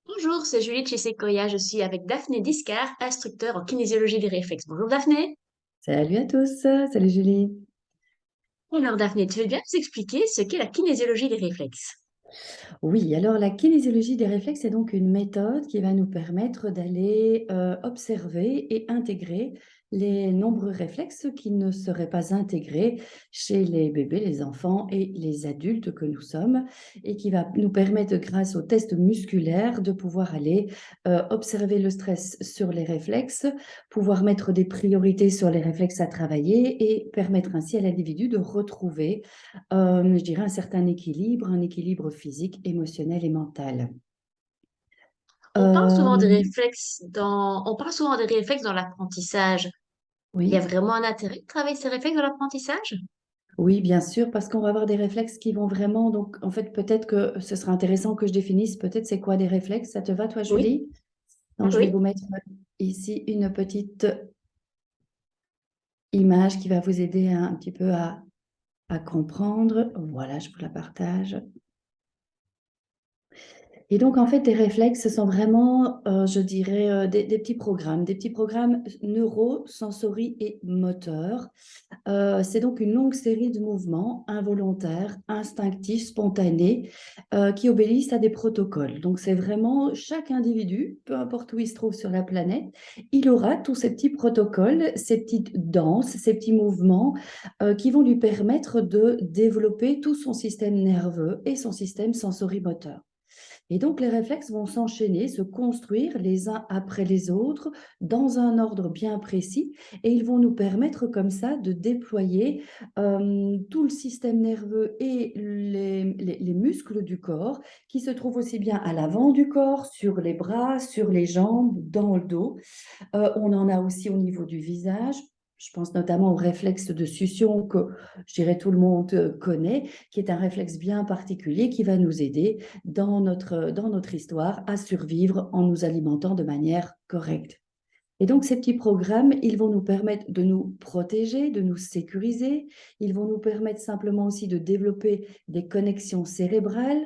Bonjour, c'est Julie de chez Sequoia. Je suis avec Daphné Discar, instructeur en kinésiologie des réflexes. Bonjour Daphné. Salut à tous, salut Julie. Alors Daphné, tu veux bien nous expliquer ce qu'est la kinésiologie des réflexes? Oui, alors la kinésiologie des réflexes est donc une méthode qui va nous permettre d'aller observer et intégrer les nombreux réflexes qui ne seraient pas intégrés chez les bébés, les enfants et les adultes que nous sommes, et qui va nous permettre, grâce aux tests musculaires, de pouvoir aller observer le stress sur les réflexes, pouvoir mettre des priorités sur les réflexes à travailler et permettre ainsi à l'individu de retrouver je dirais un équilibre physique, émotionnel et mental. Euh, On parle souvent des réflexes dans l'apprentissage. Il y a oui, vraiment un intérêt de travailler ces réflexes dans l'apprentissage? oui, bien sûr, parce qu'on va avoir des réflexes qui vont vraiment, donc en fait, peut-être que ce sera intéressant que je définisse, peut-être c'est quoi des réflexes. Ça te va, toi, Oui, Julie? Donc, je vais oui. vous mettre ici une petite image qui va vous aider un petit peu à comprendre. Voilà, je vous la partage. Et donc, en fait, des réflexes, ce sont vraiment, je dirais, des des petits programmes neurosensori et moteurs. C'est donc une longue série de mouvements involontaires, instinctifs, spontanés, qui obéissent à des protocoles. Donc, c'est vraiment chaque individu, peu importe où il se trouve sur la planète, il aura tous ces petits protocoles, ces petites danses, ces petits mouvements qui vont lui permettre de développer tout son système nerveux et son système sensorimoteur. Et donc, les réflexes vont s'enchaîner, se construire les uns après les autres dans un ordre bien précis et ils vont nous permettre comme ça de déployer tout le système nerveux et les muscles du corps qui se trouvent aussi bien à l'avant du corps, sur les bras, sur les jambes, dans le dos. On en a aussi au niveau du visage. Je pense notamment au réflexe de succion que je dirais tout le monde connaît, qui est un réflexe bien particulier qui va nous aider dans notre histoire à survivre en nous alimentant de manière correcte. Et donc, ces petits programmes, ils vont nous permettre de nous protéger, de nous sécuriser. Ils vont nous permettre simplement aussi de développer des connexions cérébrales,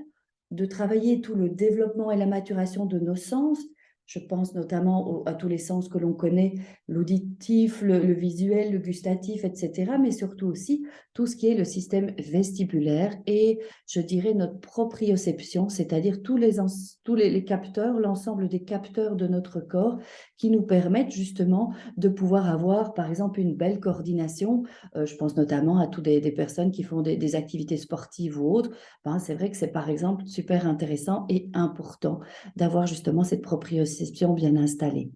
de travailler tout le développement et la maturation de nos sens. Je pense notamment à tous les sens que l'on connaît, l'auditif, le visuel, le gustatif, etc. Mais surtout aussi tout ce qui est le système vestibulaire et je dirais notre proprioception, c'est-à-dire tous les capteurs, l'ensemble des capteurs de notre corps qui nous permettent justement de pouvoir avoir, par exemple, une belle coordination. Je pense notamment à toutes des personnes qui font des activités sportives ou autres. Ben, c'est vrai que c'est, par exemple, super intéressant et important d'avoir justement cette proprioception bien installée.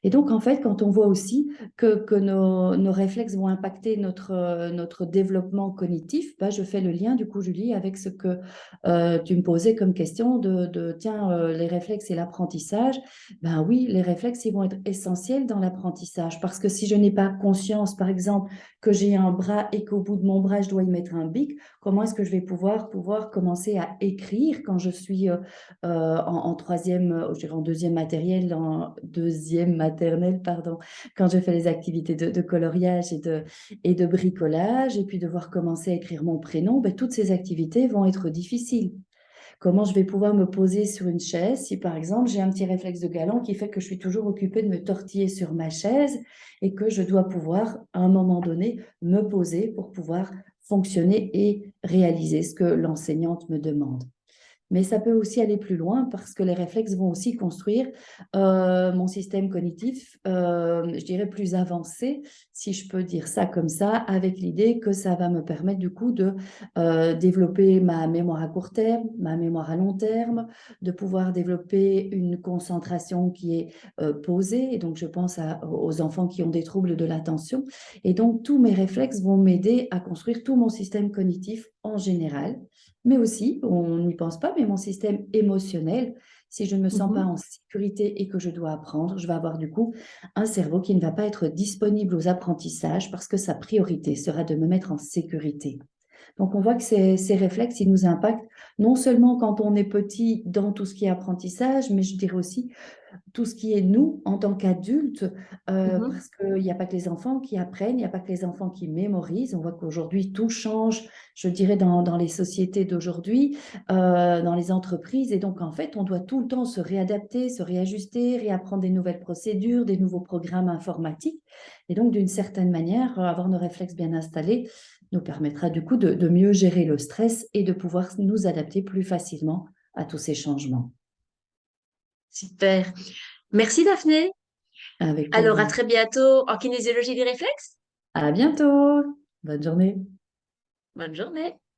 Et donc, en fait, quand on voit aussi que nos réflexes vont impacter notre développement cognitif, bah, je fais le lien, du coup, Julie, avec ce que tu me posais comme question tiens, les réflexes et l'apprentissage. Ben oui, les réflexes, ils vont être essentiels dans l'apprentissage parce que si je n'ai pas conscience, par exemple, que j'ai un bras et qu'au bout de mon bras, je dois y mettre un bic, comment est-ce que je vais pouvoir commencer à écrire quand je suis en troisième, je dirais en deuxième matériel, en deuxième maternelle, pardon, quand je fais les activités de coloriage et de bricolage, et puis devoir commencer à écrire mon prénom, ben, toutes ces activités vont être difficiles. Comment je vais pouvoir me poser sur une chaise si, par exemple, j'ai un petit réflexe de galant qui fait que je suis toujours occupée de me tortiller sur ma chaise et que je dois pouvoir, à un moment donné, me poser pour pouvoir fonctionner et réaliser ce que l'enseignante me demande. Mais ça peut aussi aller plus loin parce que les réflexes vont aussi construire mon système cognitif, je dirais plus avancé, si je peux dire ça comme ça, avec l'idée que ça va me permettre du coup de développer ma mémoire à court terme, ma mémoire à long terme, de pouvoir développer une concentration qui est posée. Et donc, je pense aux enfants qui ont des troubles de l'attention. Et donc, tous mes réflexes vont m'aider à construire tout mon système cognitif en général, mais aussi, on n'y pense pas, mais mon système émotionnel, si je ne me sens pas Mhm. en sécurité et que je dois apprendre, je vais avoir du coup un cerveau qui ne va pas être disponible aux apprentissages parce que sa priorité sera de me mettre en sécurité. Donc, on voit que ces réflexes, ils nous impactent non seulement quand on est petit dans tout ce qui est apprentissage, mais je dirais aussi tout ce qui est nous en tant qu'adultes, Mhm. parce qu'il n'y a pas que les enfants qui apprennent, il n'y a pas que les enfants qui mémorisent. On voit qu'aujourd'hui, tout change, je dirais, dans les sociétés d'aujourd'hui, dans les entreprises. Et donc, en fait, on doit tout le temps se réadapter, se réajuster, réapprendre des nouvelles procédures, des nouveaux programmes informatiques. Et donc, d'une certaine manière, avoir nos réflexes bien installés nous permettra du coup de mieux gérer le stress et de pouvoir nous adapter plus facilement à tous ces changements. Super. Merci Daphné. Avec Alors à plaisir. très bientôt en kinésiologie des réflexes. À bientôt. Bonne journée. Bonne journée.